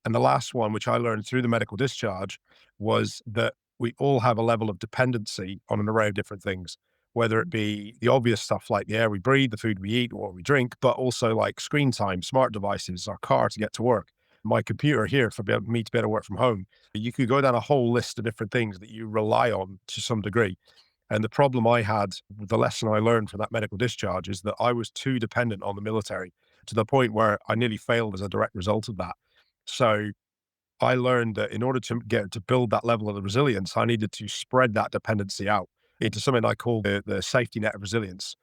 And the last one, which I learned through the medical discharge, was that we all have a level of dependency on an array of different things, whether it be the obvious stuff like the air we breathe, the food we eat, or what we drink, but also like screen time, smart devices, our car to get to work, my computer here for me to be able to work from home. You could go down a whole list of different things that you rely on to some degree. And the problem I had, the lesson I learned from that medical discharge is that I was too dependent on the military to the point where I nearly failed as a direct result of that. So I learned that in order to get to build that level of resilience, I needed to spread that dependency out into something I call the safety net of resilience.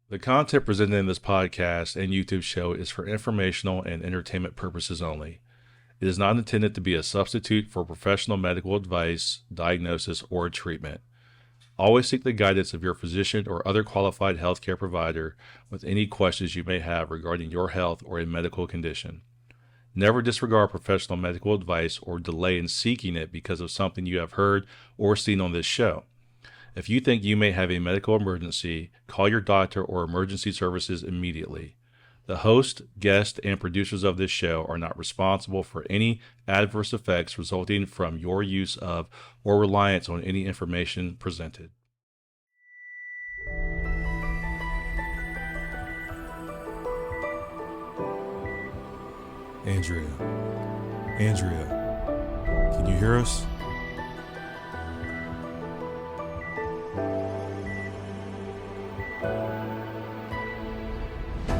The content presented in this podcast and YouTube show is for informational and entertainment purposes only. It is not intended to be a substitute for professional medical advice, diagnosis, or treatment. Always seek the guidance of your physician or other qualified healthcare provider with any questions you may have regarding your health or a medical condition. Never disregard professional medical advice or delay in seeking it because of something you have heard or seen on this show. If you think you may have a medical emergency, call your doctor or emergency services immediately. The host, guest, and producers of this show are not responsible for any adverse effects resulting from your use of or reliance on any information presented. Andrea, can you hear us?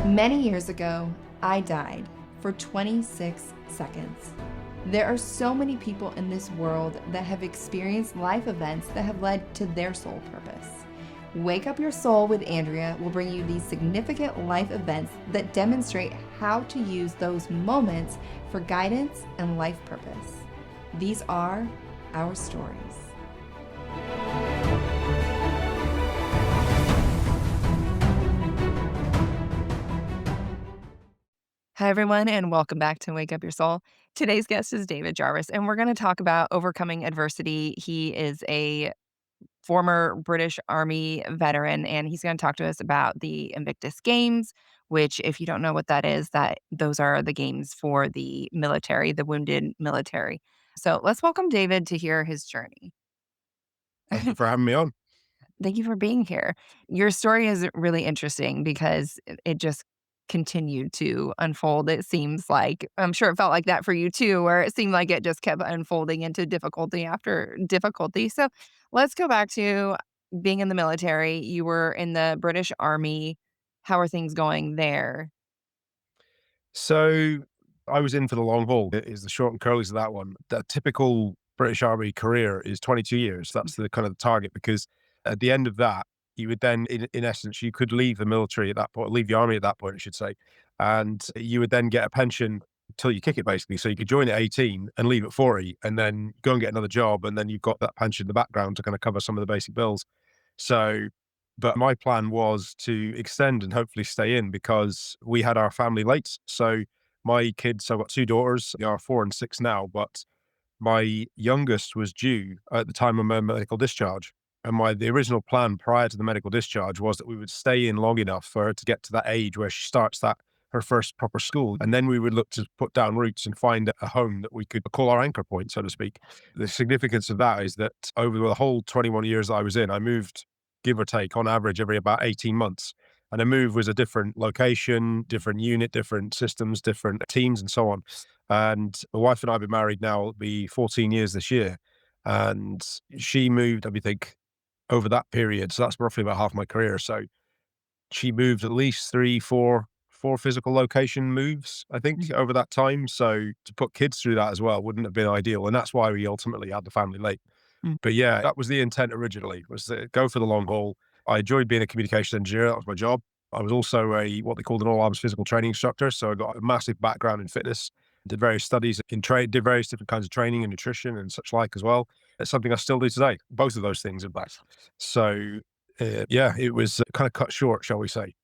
Many years ago, I died for 26 seconds. There are so many people in this world that have experienced life events that have led to their sole purpose. Wake Up Your Soul with Andrea will bring you these significant life events that demonstrate how to use those moments for guidance and life purpose. These are our stories. Hi, everyone, and welcome back to Wake Up Your Soul. Today's guest is David Jarvis, and we're going to talk about overcoming adversity. He is a former British Army veteran, and he's going to talk to us about the Invictus Games, which, if you don't know what that is, that those are the games for the military, the wounded military. So let's welcome David to hear his journey. Thank you for having me on. Thank you for being here. Your story is really interesting because it just continued to unfold. It seems like, I'm sure it felt like that for you too, where it seemed like it just kept unfolding into difficulty after difficulty. So let's go back to being in the military. You were in the British Army. How are things going there? So I was in for the long haul, is the short and curlies of that one. The typical British Army career is 22 years. That's the kind of the target, because at the end of that, you would then, in essence, you could leave the military at that point, leave the army at that point, I should say. And you would then get a pension till you kick it, basically. So you could join at 18 and leave at 40 and then go and get another job. And then you've got that pension in the background to kind of cover some of the basic bills. So, but my plan was to extend and hopefully stay in because we had our family late. So my kids, I've got two daughters, they are 4 and 6 now, but my youngest was due at the time of my medical discharge. And the original plan prior to the medical discharge was that we would stay in long enough for her to get to that age where she starts her first proper school. And then we would look to put down roots and find a home that we could call our anchor point, so to speak. The significance of that is that over the whole 21 years I was in, I moved, give or take, on average, every about 18 months. And a move was a different location, different unit, different systems, different teams, and so on. And my wife and I have been married now, it'll be 14 years this year. And she moved, I think, over that period. So that's roughly about half my career. So she moved at least four physical location moves, I think, over that time. So to put kids through that as well wouldn't have been ideal. And that's why we ultimately had the family late. Mm. But yeah, that was the intent originally, was to go for the long haul. I enjoyed being a communication engineer. That was my job. I was also what they called an all-arms physical training instructor. So I got a massive background in fitness, did various studies did various different kinds of training and nutrition and such like as well. It's something I still do today. Both of those things, in fact. So yeah, it was kind of cut short, shall we say.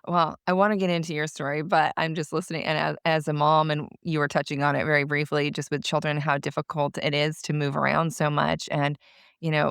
Well, I want to get into your story, but I'm just listening. And as a mom, and you were touching on it very briefly, just with children, how difficult it is to move around so much. And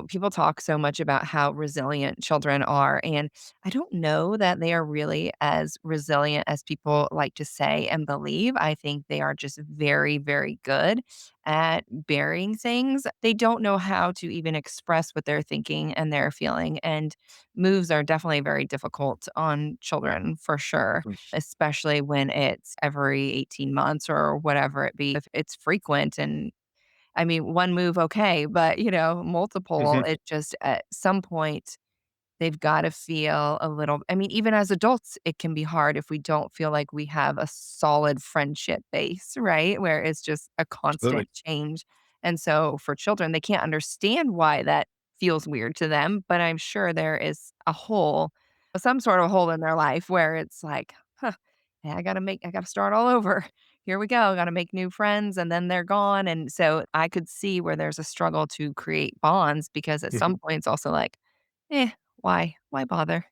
People talk so much about how resilient children are, and I don't know that they are really as resilient as people like to say and believe. I think they are just very, very good at burying things. They don't know how to even express what they're thinking and they're feeling. And moves are definitely very difficult on children for sure, especially when it's every 18 months or whatever it be. If it's frequent and I mean, one move, okay, but, multiple, Mhm. it just at some point they've gotta feel a little I mean, even as adults, it can be hard if we don't feel like we have a solid friendship base, right? Where it's just a Absolutely. constant change. And so for children, they can't understand why that feels weird to them, but I'm sure there is a hole, some sort of hole in their life where it's like, "Huh, yeah, I gotta start all over. Here we go, gotta make new friends," and then they're gone, and so I could see where there's a struggle to create bonds because at Mhm. some point it's also like, "Eh, why bother?"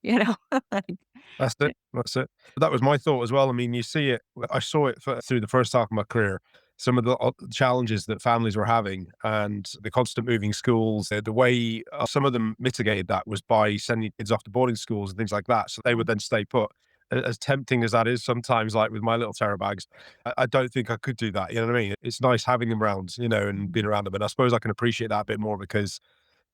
Like, That's it. That's it. That was my thought as well. I mean, you see it. I saw it through the first half of my career. Some of the challenges that families were having, and the constant moving schools. The way some of them mitigated that was by sending kids off to boarding schools and things like that, so they would then stay put. As tempting as that is, sometimes, like with my little terror bags, I don't think I could do that. You know what I mean? It's nice having them around, and being around them. And I suppose I can appreciate that a bit more because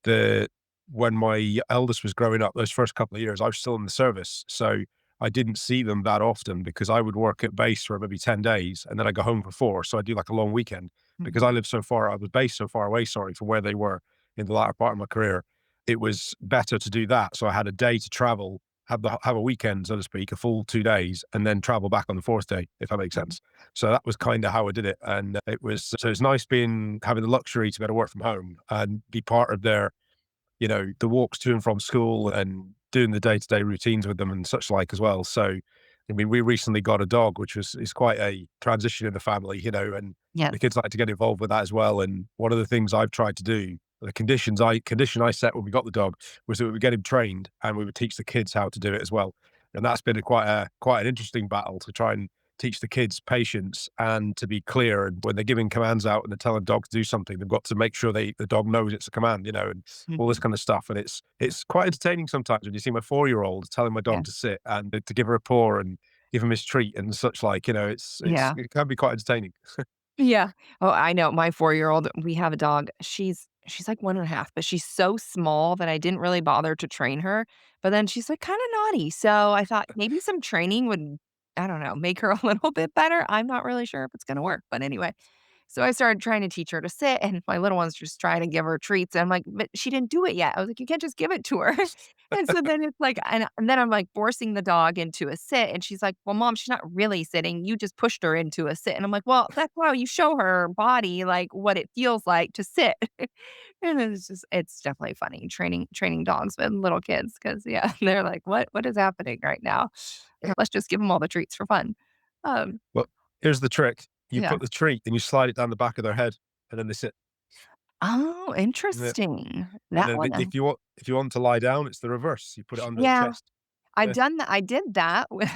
the when my eldest was growing up, those first couple of years, I was still in the service. So I didn't see them that often because I would work at base for maybe 10 days and then I go home for 4. So I do like a long weekend because Mhm, I lived so far, I was based so far away, sorry, from where they were in the latter part of my career. It was better to do that. So I had a day to travel, have a weekend, so to speak, a full 2 days, and then travel back on the fourth day, if that makes mhm, sense. So that was kind of how I did it. And it's nice having the luxury to be able to work from home and be part of their the walks to and from school and doing the day-to-day routines with them and such like as well. So, I mean, we recently got a dog, which is quite a transition in the family, and the yes, kids like to get involved with that as well. And one of the things I've tried to do, the condition I set when we got the dog was that we would get him trained and we would teach the kids how to do it as well. And that's been quite an interesting battle to try and teach the kids patience and to be clear. And when they're giving commands out and they're telling a dog to do something, they've got to make sure the dog knows it's a command, and all this mhm, kind of stuff. And it's quite entertaining sometimes when you see my 4-year-old telling my yeah, dog to sit and to give her a paw and give him his treat and such like. yeah. It can be quite entertaining. Yeah. Oh, I know. My 4-year-old, we have a dog. She's like 1.5, but she's so small that I didn't really bother to train her. But then she's like kinda naughty. So I thought maybe some training would, I don't know, make her a little bit better. I'm not really sure if it's gonna work. But anyway, so I started trying to teach her to sit, and my little one's just trying to give her treats. I'm like, "But she didn't do it yet." I was like, "You can't just give it to her." And so then it's like and then I'm, like, forcing the dog into a sit, and she's like, "Well, mom, she's not really sitting. You just pushed her into a sit." And I'm like, "Well, that's why you show her body, like, what it feels like to sit." And it's definitely funny training dogs with little kids because yeah, they're like, What is happening right now? Let's just give them all the treats for fun." Um, Well, here's the trick: you yeah. put the treat and you slide it down the back of their head, and then they sit. Oh, Yeah. interesting. And That then one, if you want to lie down, it's the reverse. You put it under the yeah, chest. Yeah. I did that with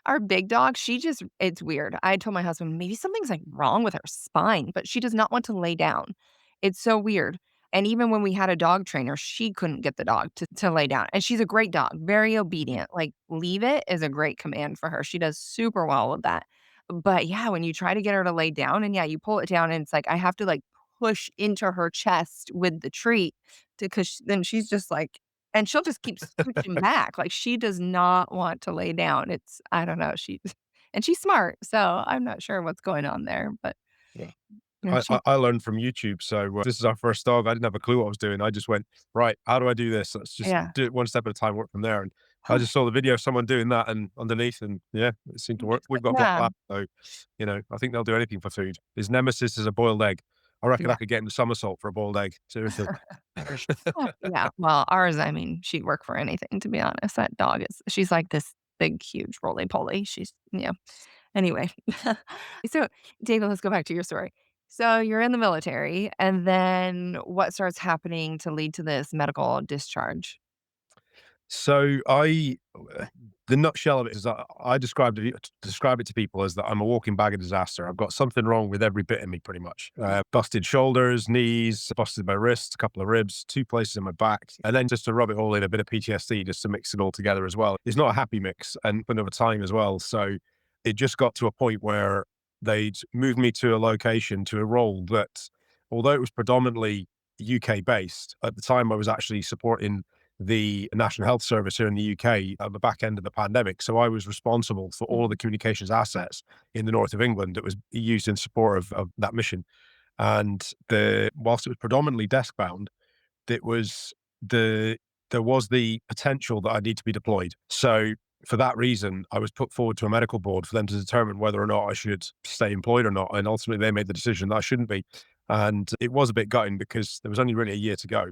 our big dog. It's weird. I told my husband, "Maybe something's, like, wrong with her spine," but she does not want to lay down. It's so weird. And even when we had a dog trainer, she couldn't get the dog to lay down, and she's a great dog, very obedient, like, "Leave it" is a great command for her. She does super well with that. But, yeah, when you try to get her to lay down and, yeah, you pull it down, and it's like I have to, like, push into her chest with the treat to 'cause then she's just like and she'll just keep scooching back, like, she does not want to lay down. It's I don't know, and she's smart, so I'm not sure what's going on there, but, Yeah. yeah, she I learned from YouTube. So this is our first dog. I didn't have a clue what I was doing. I just went, right, how do I do this? Let's just yeah. do it one step at a time, work from there. And I Huh, just saw the video of someone doing that and underneath, and yeah, it seemed to work. We've got a black yeah, lab, so I think they'll do anything for food. His nemesis is a boiled egg. I reckon yeah. I could get him to somersault for a boiled egg. Seriously. Yeah, well, ours, I mean, she'd work for anything, to be honest. That dog she's like this big, huge roly-poly. She's yeah. Anyway. So, David, let's go back to your story. So, you're in the military, and then what starts happening to lead to this medical discharge? So the nutshell of it is that I describe it to people as that I'm a walking bag of disaster. I've got something wrong with every bit of me, pretty much. Busted shoulders, knees, busted my wrists, a couple of ribs, two places in my back, and then just to rub it all in, a bit of PTSD just to mix it all together as well. It's not a happy mix, and over time as well. So it just got to a point where they'd moved me to a location, to a role that, although it was predominantly UK based, at the time I was actually supporting the National Health Service here in the UK at the back end of the pandemic. So I was responsible for all of the communications assets in the north of England that was used in support of that mission. And whilst it was predominantly desk bound, it was the there was the potential that I need to be deployed. So for that reason, I was put forward to a medical board for them to determine whether or not I should stay employed or not. And ultimately, they made the decision that I shouldn't be. And it was a bit gutting because there was only really a year to go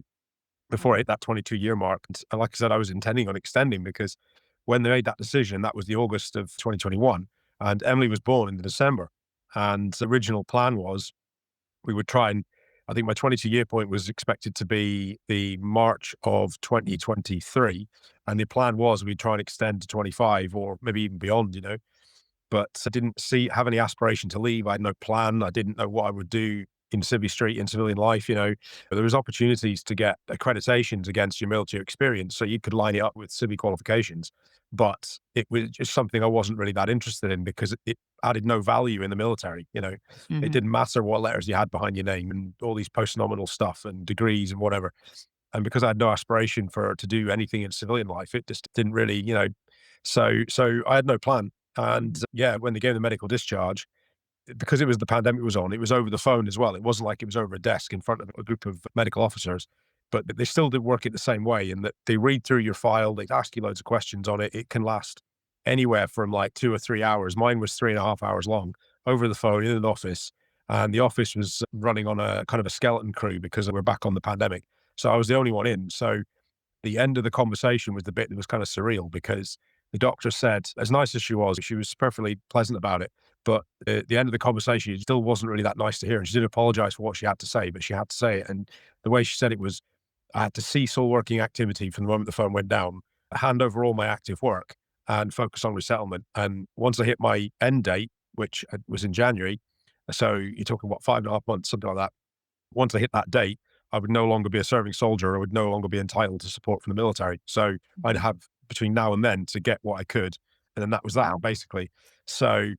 before I hit that 22-year mark. And like I said, I was intending on extending because when they made that decision, that was the August of 2021, and Emily was born in December. And the original plan was we would try and, I think my 22-year point was expected to be the March of 2023. And the plan was we'd try and extend to 25 or maybe even beyond, but I didn't have any aspiration to leave. I had no plan. I didn't know what I would do in Civvy Street in civilian life. There was opportunities to get accreditations against your military experience, so you could line it up with Civvy qualifications. But it was just something I wasn't really that interested in because it added no value in the military. It Mhm. didn't matter what letters you had behind your name and all these post-nominal stuff and degrees and whatever. And because I had no aspiration to do anything in civilian life, it just didn't really, so I had no plan. And yeah, when they gave the medical discharge, because it was the pandemic was on, it was over the phone as well. It wasn't like it was over a desk in front of a group of medical officers, but they still did work it the same way in that they read through your file, they ask you loads of questions on it. It can last anywhere from like 2 or 3 hours. Mine was 3.5 hours long over the phone in an office. And the office was running on a kind of a skeleton crew because we're back on the pandemic. So I was the only one in. So the end of the conversation was the bit that was kind of surreal because the doctor said, as nice as she was perfectly pleasant about it. But at the end of the conversation, it still wasn't really that nice to hear. And she did apologize for what she had to say, but she had to say it. And the way she said it was, I had to cease all working activity from the moment the phone went down, hand over all my active work and focus on resettlement. And once I hit my end date, which was in January, so you're talking, what, 5.5 months, something like that. Once I hit that date, I would no longer be a serving soldier. I would no longer be entitled to support from the military. So I'd Mhm. have between now and then to get what I could. And then that was that, Wow. basically. So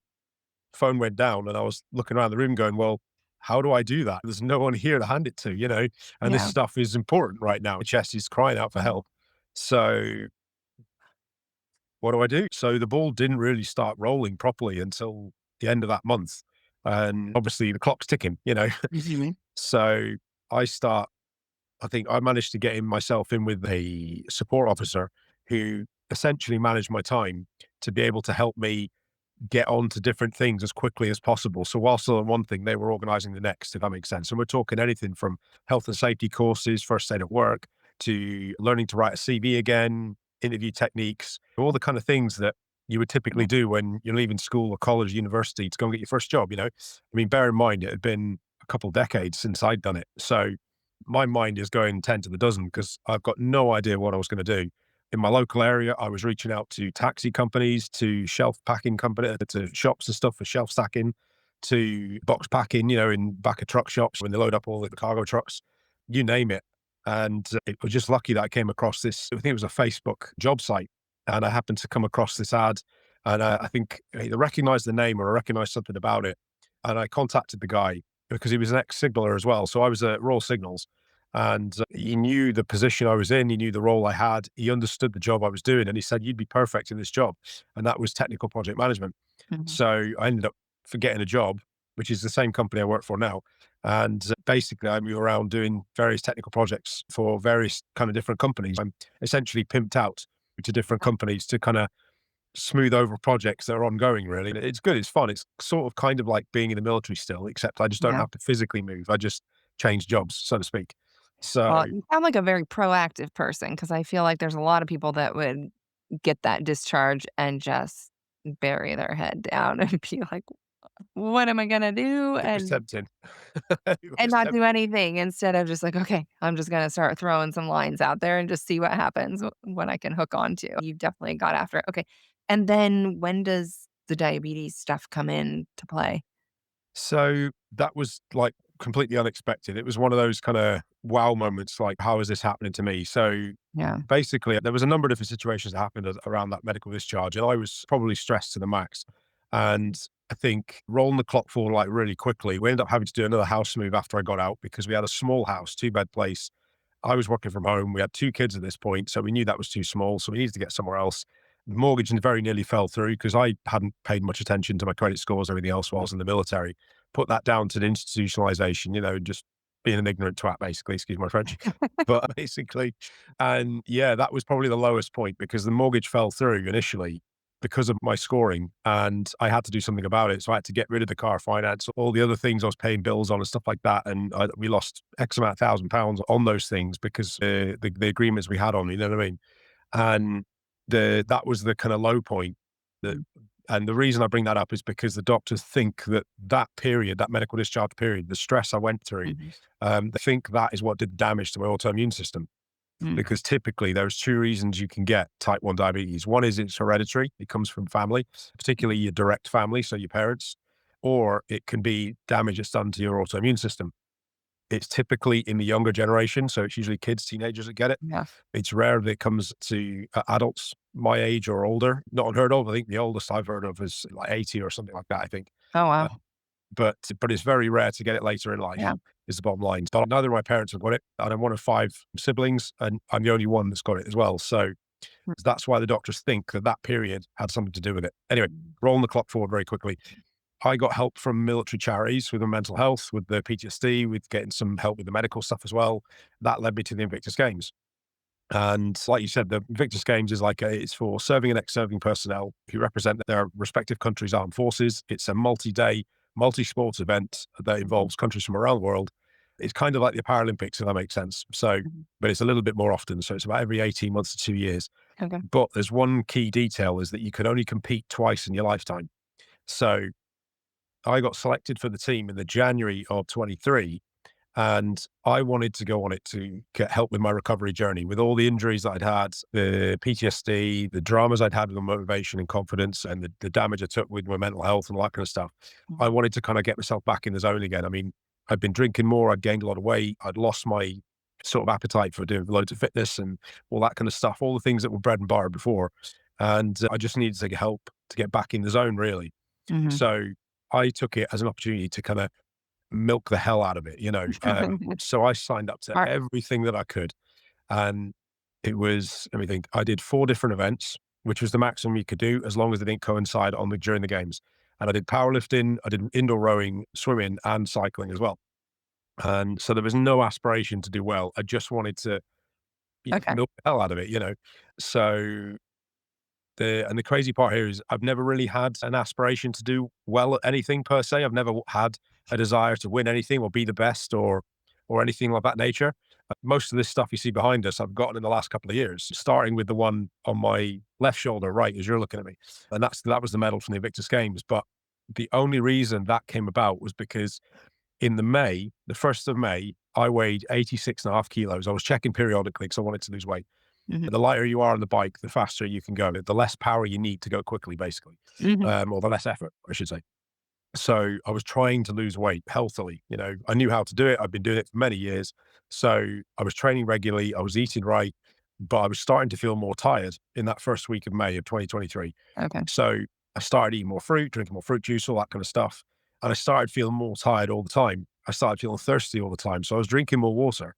phone went down and I was looking around the room going, well, how do I do that? There's no one here to hand it to, and this Yeah. stuff is important right now. My chest is crying out for help. So what do I do? So the ball didn't really start rolling properly until the end of that month. And obviously the clock's ticking. Mhm. So I start I think I managed to get myself in with a support officer who essentially managed my time to be able to help me get on to different things as quickly as possible. So whilst still on one thing, they were organizing the next, if that makes sense. And we're talking anything from health and safety courses, first aid at work, to learning to write a CV again, interview techniques, all the kind of things that you would typically Yeah. do when you're leaving school or college, university to go and get your first job. I mean, bear in mind, it had been a couple of decades since I'd done it. So my mind is going 10 to the dozen because I've got no idea what I was going to do. In my local area, I was reaching out to taxi companies, to shelf packing company, to shops and stuff for shelf stacking, to box packing, in back of truck shops when they load up all the cargo trucks, you name it. And it was just lucky that I came across this. I think it was a Facebook job site, and I happened to come across this ad, and I think I either recognized the name or I recognized something about it, and I contacted the guy because he was an ex-signaler as well. So I was at Royal Signals, and he knew the position I was in. He knew the role I had. He understood the job I was doing. And he said, you'd be perfect in this job. And that was technical project management. Mhm. So I ended up getting a job, which is the same company I work for now. And basically, I move around doing various technical projects for various kind of different companies. I'm essentially pimped out to different companies to kind of smooth over projects that are ongoing, really. And it's good. It's fun. It's sort of kind of like being in the military still, except I just don't Yeah. have to physically move. I just change jobs, so to speak. So Well, you sound like a very proactive person because I feel like there's a lot of people that would get that discharge and just bury their head down and be like, what am I going to do? It was tempting. It And was not do tempting. anything instead of just like, okay, I'm just going to start throwing some lines out there and just see what happens, what I can hook on to. You definitely got after it. Okay. And then when does the diabetes stuff come in to play? So that was like completely unexpected. It was one of those kind of wow moments, like, how is this happening to me? So Yeah. basically, there was a number of different situations that happened around that medical discharge, and I was probably stressed to the max. And I think rolling the clock forward like really quickly, we ended up having to do another house move after I got out because we had a small house, 2-bed place. I was working from home. We had 2 kids at this point, so we knew that was too small, so we needed to get somewhere else. The mortgage very nearly fell through because I hadn't paid much attention to my credit scores, everything else while I was in the military. Put that down to the institutionalization, just being an ignorant twat, basically, excuse my French. But basically, and yeah, that was probably the lowest point because the mortgage fell through initially because of my scoring, and I had to do something about it. So I had to get rid of the car finance, all the other things I was paying bills on and stuff like that. And we lost X amount of £1,000 on those things because the agreements we had on, you know what I mean? And that was the kind of low point. That, and the reason I bring that up is because the doctors think that period, that medical discharge period, the stress I went through, Mhm. they think that is what did damage to my autoimmune system. Mm. Because typically there's 2 reasons you can get type 1 diabetes. One is it's hereditary. It comes from family, particularly your direct family, so your parents, or it can be damage that's done to your autoimmune system. It's typically in the younger generation, so it's usually kids, teenagers that get it. Yeah. It's rare that it comes to adults my age or older. Not unheard of. I think the oldest I've heard of is like 80 or something like that, I think. Oh, Uh, wow. but it's very rare to get it later in Yeah. life, is the bottom line. But neither of my parents have got it, and I'm one of 5 siblings, and I'm the only one that's got it as well. So Mm. that's why the doctors think that period had something to do with it. Anyway, rolling the clock forward very quickly. I got help from military charities with my mental health, with the PTSD, with getting some help with the medical stuff as well. That led me to the Invictus Games. And like you said, the Invictus Games is it's for serving and ex-serving personnel who represent their respective countries' armed forces. It's a multi-day, multi-sports event that Mhm. involves countries from around the world. It's kind of like the Paralympics, if that makes sense. So, Mhm. but it's a little bit more often. So it's about every 18 months to 2 years. Okay. But there's one key detail is that you can only compete twice in your lifetime. So I got selected for the team in the January of 23, and I wanted to go on it to get help with my recovery journey with all the injuries that I'd had, the PTSD, the dramas I'd had with my motivation and confidence, and the damage I took with my mental health and all that kind of stuff. I Mhm. wanted to kind of get myself back in the zone again. I mean, I'd been drinking more, I'd gained a lot of weight, I'd lost my sort of appetite for doing loads of fitness and all that kind of stuff, all the things that were bread and butter before. And I just needed to get help to get back in the zone, really. Mhm. So I took it as an opportunity to kind of milk the hell out of it, so I signed up to Smart. everything that I could. And it was, let me think, I did 4 different events, which was the maximum you could do as long as they didn't coincide during the games. And I did powerlifting, I did indoor rowing, swimming, and cycling as well. And so there was no aspiration to do well. I just wanted to Okay. milk the hell out of it. So the crazy part here is I've never really had an aspiration to do well at anything per se. I've never had a desire to win anything or be the best or anything like that nature. Most of this stuff you see behind us, I've gotten in the last couple of years, starting with the one on my left shoulder, right, as you're looking at me. And that was the medal from the Invictus Games. But the only reason that came about was because the 1st of May, I weighed 86.5 kilos. I was checking periodically because I wanted to lose weight. Mhm. The lighter you are on the bike, the faster you can go, the less power you need to go quickly, basically, Mhm. or the less effort, I should say. So I was trying to lose weight healthily. I knew how to do it. I've been doing it for many years. So I was training regularly. I was eating right, but I was starting to feel more tired in that first week of May of 2023. Okay. So I started eating more fruit, drinking more fruit juice, all that kind of stuff. And I started feeling more tired all the time. I started feeling thirsty all the time. So I was drinking more water,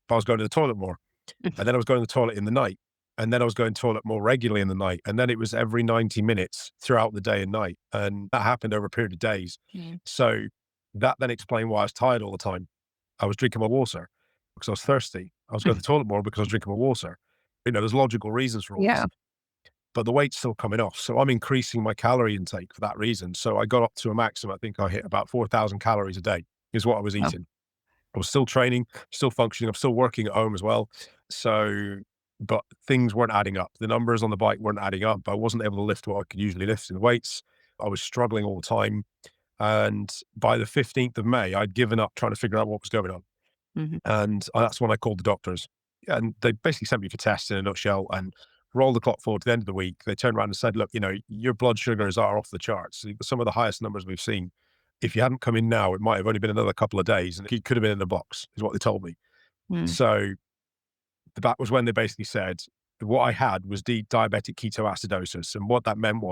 but I was going to the toilet more. And then I was going to the toilet in the night. And then I was going to the toilet more regularly in the night. And then it was every 90 minutes throughout the day and night. And that happened over a period of days. Mhm. So that then explained why I was tired all the time. I was drinking more water because I was thirsty. I was going to the toilet more because I was drinking more water. There's logical reasons for all Yeah. this, but the weight's still coming off. So I'm increasing my calorie intake for that reason. So I got up to a maximum. I think I hit about 4,000 calories a day is what I was Oh, eating. I was still training, still functioning. I'm still working at home as well. So, but things weren't adding up. The numbers on the bike weren't adding up. I wasn't able to lift what I could usually lift in weights. I was struggling all the time. And by the 15th of May, I'd given up trying to figure out what was going on. Mhm. And that's when I called the doctors. And they basically sent me for tests in a nutshell and rolled the clock forward to the end of the week. They turned around and said, look, your blood sugars are off the charts. Some of the highest numbers we've seen. If you hadn't come in now, it might have only been another couple of days and it could have been in the box, is what they told me. Mm. So that was when they basically said what I had was diabetic ketoacidosis. And what that meant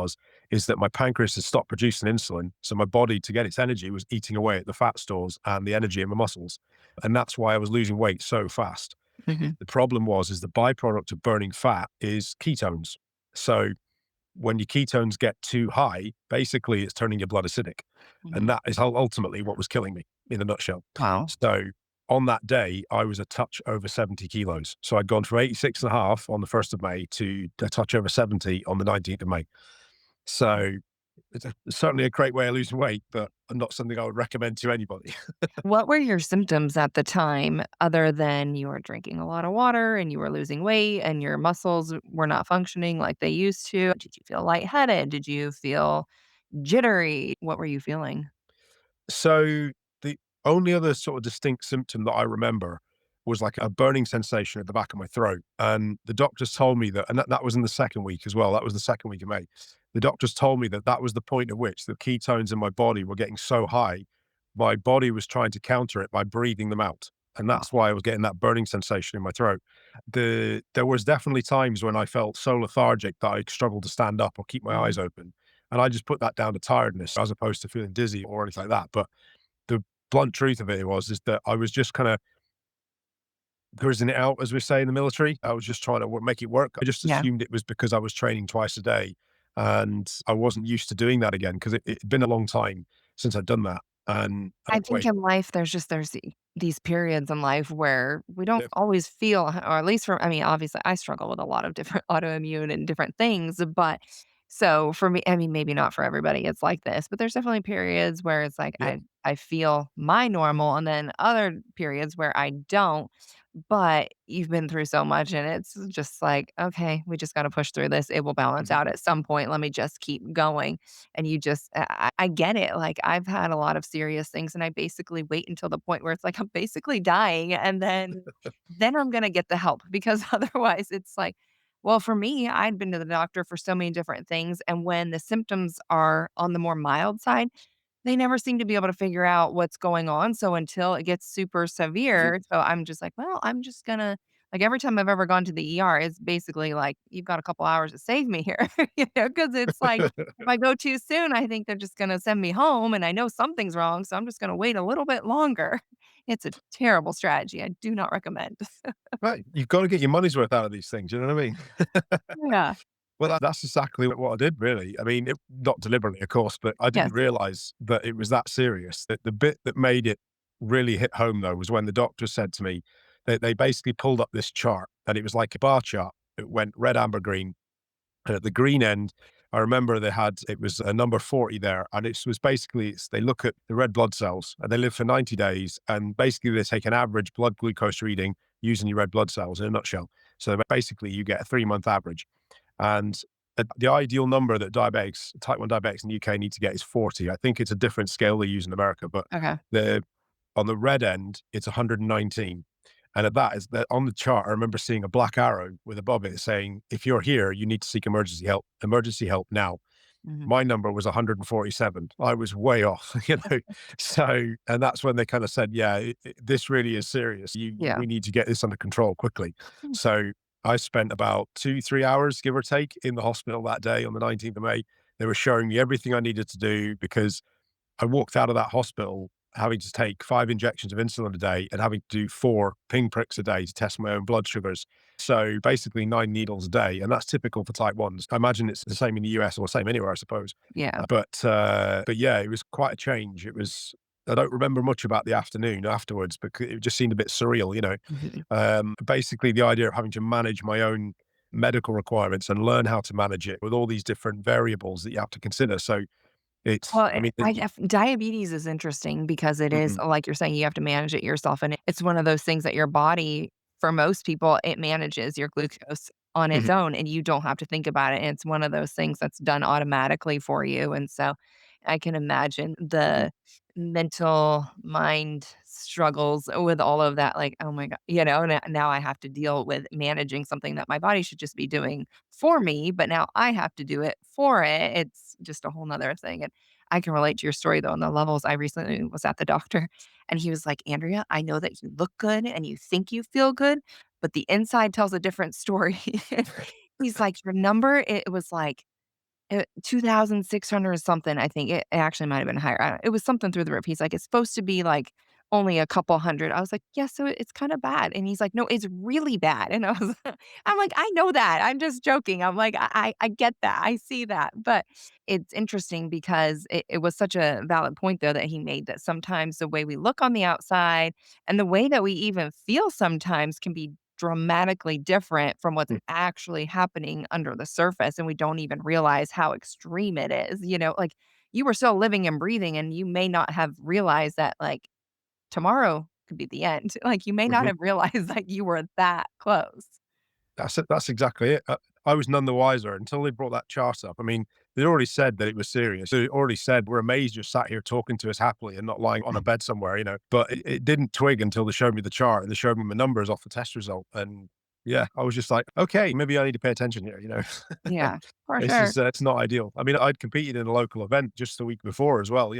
is that my pancreas had stopped producing insulin. So my body, to get its energy, was eating away at the fat stores and the energy in my muscles. And that's why I was losing weight so fast. Mhm. The problem is the byproduct of burning fat is ketones. So when your ketones get too high, basically it's turning your blood acidic. And Mhm. that is ultimately what was killing me in a nutshell. Wow. So on that day, I was a touch over 70 kilos. So I'd gone from 86 and a half on the 1st of May to a touch over 70 on the 19th of May. So it's certainly a great way of losing weight, but not something I would recommend to anybody. What were your symptoms at the time other than you were drinking a lot of water and you were losing weight and your muscles were not functioning like they used to? Did you feel lightheaded? Did you feel jittery? What were you feeling? So the only other sort of distinct symptom that I remember was like a burning sensation at the back of my throat. And the doctors told me that, and that was in the second week as well. That was the second week of May. The doctors told me that that was the point at which the ketones in my body were getting so high, my body was trying to counter it by breathing them out. And Wow. that's why I was getting that burning sensation in my throat. There was definitely times when I felt so lethargic that I struggled to stand up or keep my Mhm. eyes open. And I just put that down to tiredness as opposed to feeling dizzy or anything like that. But the blunt truth of it is that I was just kind of grising it out, as we say in the military. I was just trying to make it work. I just Yeah. assumed it was because I was training twice a day and I wasn't used to doing that again because it'd been a long time since I'd done that. And I think wait, in life, there's these periods in life where we don't yeah, always feel, or at least for, I mean, obviously I struggle with a lot of different autoimmune and different things, but so for me, I mean, maybe not for everybody, it's like this, but there's definitely periods where it's like yeah, I feel my normal and then other periods where I don't. But you've been through so much and it's just like, okay, we just got to push through this. It will balance mhm, out at some point. Let me just keep going. And you just, I get it. Like I've had a lot of serious things and I basically wait until the point where it's like I'm basically dying and then I'm going to get the help because otherwise it's like, well, for me, I'd been to the doctor for so many different things. And when the symptoms are on the more mild side, they never seem to be able to figure out what's going on, so until it gets super mhm. severe, so I'm just like, "Well, I'm just gonna." Like, every time I've ever gone to the ER, it's basically like, "You've got a couple hours to save me here," because it's like, if I go too soon, I think they're just gonna send me home, and I know something's wrong, so I'm just gonna wait a little bit longer. It's a terrible strategy, I do not recommend. Right. You've got to get your money's worth out of these things. You know what I mean? Yeah. Well, that's exactly what I did, really. I mean, not deliberately, of course, but I Yes. didn't realize that it was that serious. The bit that made it really hit home, though, was when the doctor said to me that they basically pulled up this chart and it was like a bar chart. It went red, amber, green. And at the green end, I remember it was a number 40 there. And it was basically, they look at the red blood cells and they live for 90 days. And basically, they take an average blood glucose reading using your red blood cells in a nutshell. So basically, you get a 3-month average. And the ideal number that type 1 diabetics in the UK need to get is 40. I think it's a different scale they use in America, but Okay. the on the red end, it's 119. And at that is that on the chart, I remember seeing a black arrow with above it saying, if you're here, you need to seek emergency help now. Mhm. My number was 147. I was way off, you know. So, and that's when they kind of said, "Yeah, this really is serious. Yeah. We need to get this under control quickly." Mm. So, I spent about 2-3 hours, give or take, in the hospital that day on the 19th of May. They were showing me everything I needed to do because I walked out of that hospital having to take 5 injections of insulin a day and having to do 4 ping pricks a day to test my own blood sugars. So basically 9 needles a day, and that's typical for type 1s. I imagine it's the same in the US or same anywhere, I suppose. Yeah. But yeah, it was quite a change. I don't remember much about the afternoon afterwards because it just seemed a bit surreal, you know. Mhm. Basically the idea of having to manage my own medical requirements and learn how to manage it with all these different variables that you have to consider. So Well, I mean, diabetes is interesting because it is, mhm, like you're saying, you have to manage it yourself, and it's one of those things that your body, for most people, it manages your glucose on its mhm. own, and you don't have to think about it, and it's one of those things that's done automatically for you, and so I can imagine the mental mind struggles with all of that. Like, oh my God, now I have to deal with managing something that my body should just be doing for me, but now I have to do it for it. It's just a whole nother thing. And I can relate to your story though, on the levels. I recently was at the doctor and he was like, Andrea, I know that you look good and you think you feel good, but the inside tells a different story. He's like, your number, it was like 2,600 or something, I think. It actually might have been higher. It was something through the roof. He's like, "It's supposed to be, like, only a couple hundred." I was like, "Yeah, so it's kinda bad." And he's like, "No, it's really bad." And I was I'm like, "I know that. I'm just joking." I'm like, "I get that. I see that." But it's interesting because it was such a valid point, though, that he made that sometimes the way we look on the outside and the way that we even feel sometimes can be dramatically different from what's actually happening under the surface, and we don't even realize how extreme it is, like, you were still living and breathing, and you may not have realized that, like, tomorrow could be the end. Like, you may not Mhm. have realized that you were that close. That's it. That's exactly it. I was none the wiser until they brought that chart up. I mean, they already said that it was serious. They already said, we're amazed you're sat here talking to us happily and not lying on a bed somewhere, but it didn't twig until they showed me the chart and they showed me my numbers off the test result. And yeah, I was just like, okay, maybe I need to pay attention here. Yeah, for This sure. is, it's not ideal. I mean, I'd competed in a local event just the week before as well,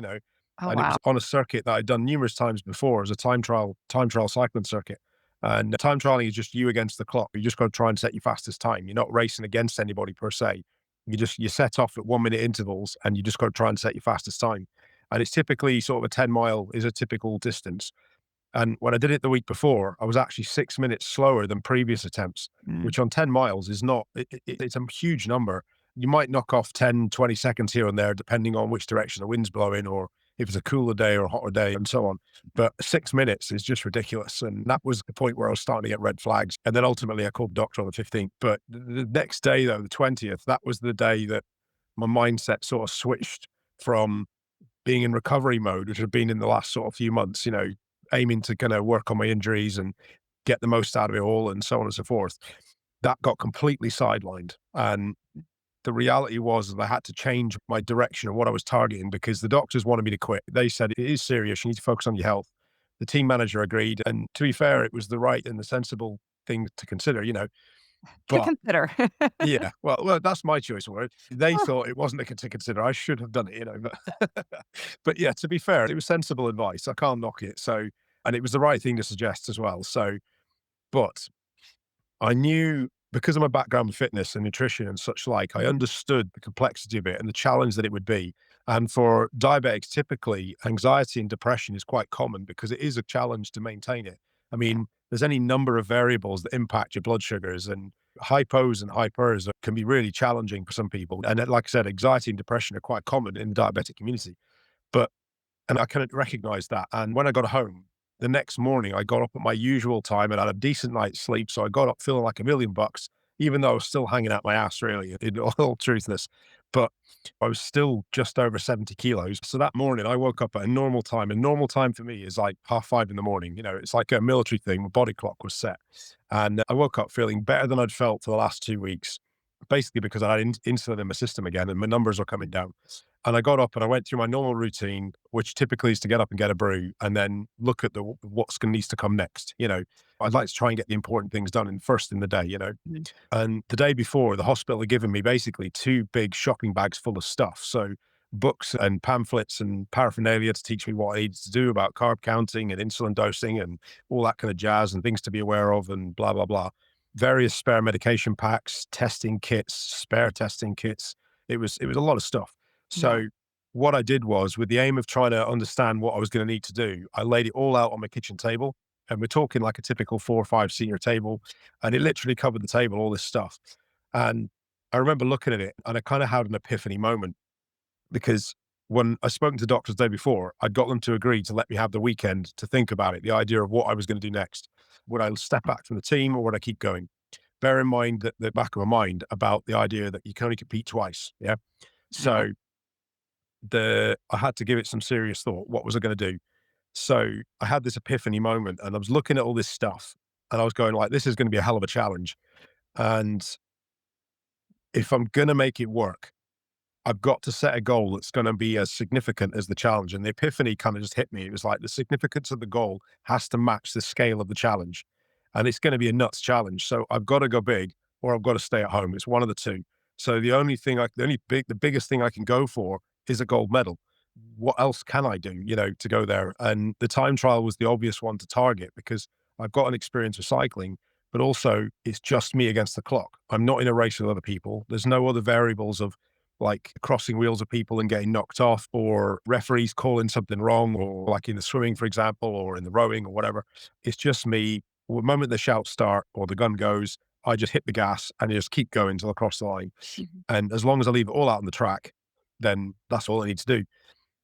Oh, and it was wow. on a circuit that I'd done numerous times before as a time trial cycling circuit. And time trialing is just you against the clock. You just got to try and set your fastest time. You're not racing against anybody per se. You set off at 1 minute intervals and you just got to try and set your fastest time. And it's typically sort of a 10 mile is a typical distance. And when I did it the week before, I was actually 6 minutes slower than previous attempts, Mm, which on 10 miles is not, it's a huge number. You might knock off 10, 20 seconds here and there, depending on which direction the wind's blowing or if it's a cooler day or a hotter day and so on. But 6 minutes is just ridiculous. And that was the point where I was starting to get red flags. And then ultimately I called the doctor on the 15th. But the next day, though, the 20th, that was the day that my mindset sort of switched from being in recovery mode, which had been in the last sort of few months, aiming to kind of work on my injuries and get the most out of it all and so on and so forth. That got completely sidelined. And the reality was that I had to change my direction of what I was targeting because the doctors wanted me to quit. They said, it is serious. You need to focus on your health. The team manager agreed. And to be fair, it was the right and the sensible thing to consider. to But consider. yeah, well, that's my choice of word. They thought it wasn't to consider. I should have done it. But but yeah, to be fair, it was sensible advice. I can't knock it. So, and it was the right thing to suggest as well. So, but I knew because of my background in fitness and nutrition and such like, I understood the complexity of it and the challenge that it would be. And for diabetics, typically anxiety and depression is quite common because it is a challenge to maintain it. I mean, there's any number of variables that impact your blood sugars and hypos and hypers can be really challenging for some people. And like I said, anxiety and depression are quite common in the diabetic community. But and I kind of recognized that. And when I got home, the next morning, I got up at my usual time and had a decent night's sleep. So I got up feeling like $1 million, even though I was still hanging out my ass, really, in all truthness. But I was still just over 70 kilos. So that morning, I woke up at a normal time. And normal time for me is like 5:30 in the morning. It's like a military thing. My body clock was set. And I woke up feeling better than I'd felt for the last 2 weeks, basically because I had insulin in my system again and my numbers were coming down. And I got up and I went through my normal routine, which typically is to get up and get a brew and then look at what's going needs to come next. I'd like to try and get the important things done first in the day. Mm, And the day before, the hospital had given me basically two big shopping bags full of stuff. So books and pamphlets and paraphernalia to teach me what I needed to do about carb counting and insulin dosing and all that kind of jazz and things to be aware of and blah, blah, blah. Various spare medication packs, testing kits, spare testing kits. It was a lot of stuff. yeah. So what I did was, with the aim of trying to understand what I was going to need to do, I laid it all out on my kitchen table. And we're talking like a typical 4 or 5 senior table. And it literally covered the table, all this stuff. And I remember looking at it and I kind of had an epiphany moment because when I spoke to doctors the day before, I'd got them to agree to let me have the weekend to think about it, the idea of what I was going to do next. Would I step back from the team or would I keep going? Bear in mind that the back of my mind about the idea that you can only compete twice. Yeah. Yeah. So I had to give it some serious thought. What was I going to do? So I had this epiphany moment and I was looking at all this stuff and I was going like, this is going to be a hell of a challenge. And if I'm going to make it work, I've got to set a goal that's going to be as significant as the challenge. And the epiphany kind of just hit me. It was like the significance of the goal has to match the scale of the challenge. And it's going to be a nuts challenge. So I've got to go big or I've got to stay at home. It's one of the two. So the biggest thing I can go for is a gold medal. What else can I do, to go there? And the time trial was the obvious one to target because I've got an experience with cycling, but also it's just me against the clock. I'm not in a race with other people. There's no other variables of like crossing wheels of people and getting knocked off or referees calling something wrong or like in the swimming, for example, or in the rowing or whatever. It's just me. The moment the shouts start or the gun goes, I just hit the gas and just keep going till I cross the line. Mhm. And as long as I leave it all out on the track, then that's all I need to do.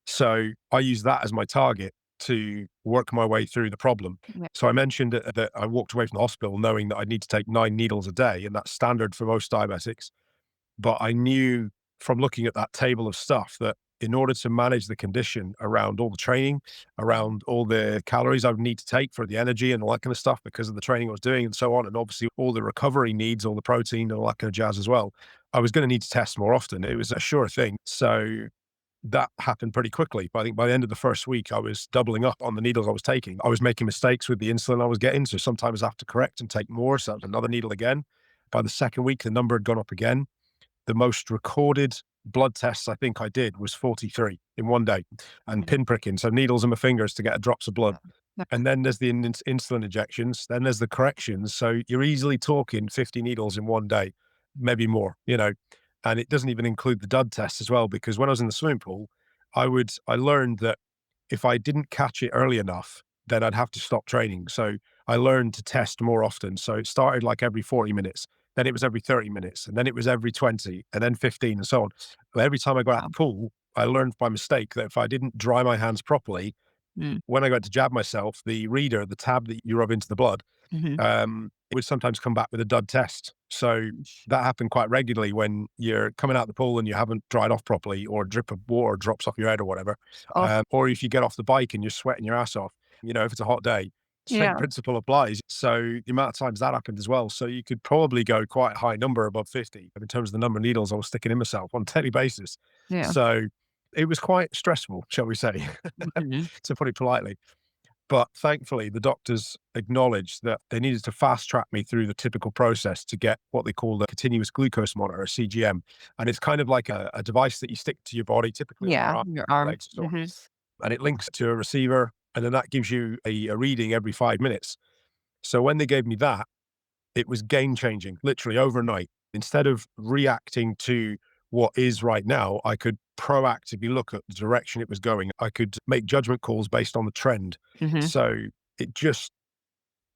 So I use that as my target to work my way through the problem. Yeah. So I mentioned that I walked away from the hospital knowing that I need to take 9 needles a day, and that's standard for most diabetics. But I knew from looking at that table of stuff that in order to manage the condition around all the training, around all the calories I would need to take for the energy and all that kind of stuff because of the training I was doing and so on, and obviously all the recovery needs, all the protein and all that kind of jazz as well, I was going to need to test more often. It was a sure thing. So that happened pretty quickly. But I think by the end of the first week, I was doubling up on the needles I was taking. I was making mistakes with the insulin I was getting. So sometimes I have to correct and take more. So that was another needle again. By the second week, the number had gone up again. The most recorded blood tests I think I did was 43 in one day and Mhm. pinpricking. So needles in my fingers to get drops of blood. Yeah. And then there's the insulin injections. Then there's the corrections. So you're easily talking 50 needles in one day, maybe more. And it doesn't even include the dud test as well, because when I was in the swimming pool, I learned that if I didn't catch it early enough, then I'd have to stop training. So I learned to test more often. So it started like every 40 minutes, then it was every 30 minutes, and then it was every 20, and then 15, and so on. But every time I got out Wow. of the pool, I learned by mistake that if I didn't dry my hands properly, Mm. when I got to jab myself, the reader, the tab that you rub into the blood, Mhm. it would sometimes come back with a dud test. So that happened quite regularly when you're coming out the pool and you haven't dried off properly, or a drip of water drops off your head or whatever. Oh, Or if you get off the bike and you're sweating your ass off, if it's a hot day, same yeah. principle applies. So the amount of times that happened as well. So you could probably go quite a high number above 50 in terms of the number of needles I was sticking in myself on a daily basis. Yeah. So it was quite stressful, shall we say, Mhm. to put it politely. But thankfully, the doctors acknowledged that they needed to fast track me through the typical process to get what they call the continuous glucose monitor, a CGM. And it's kind of like a device that you stick to your body, typically on your Yeah, arm, your arm. legs, and so on. Mhm. And it links to a receiver. And then that gives you a reading every 5 minutes. So when they gave me that, it was game changing, literally overnight. Instead of reacting to what is right now, I could proactively look at the direction it was going. I could make judgment calls based on the trend. Mhm. So it just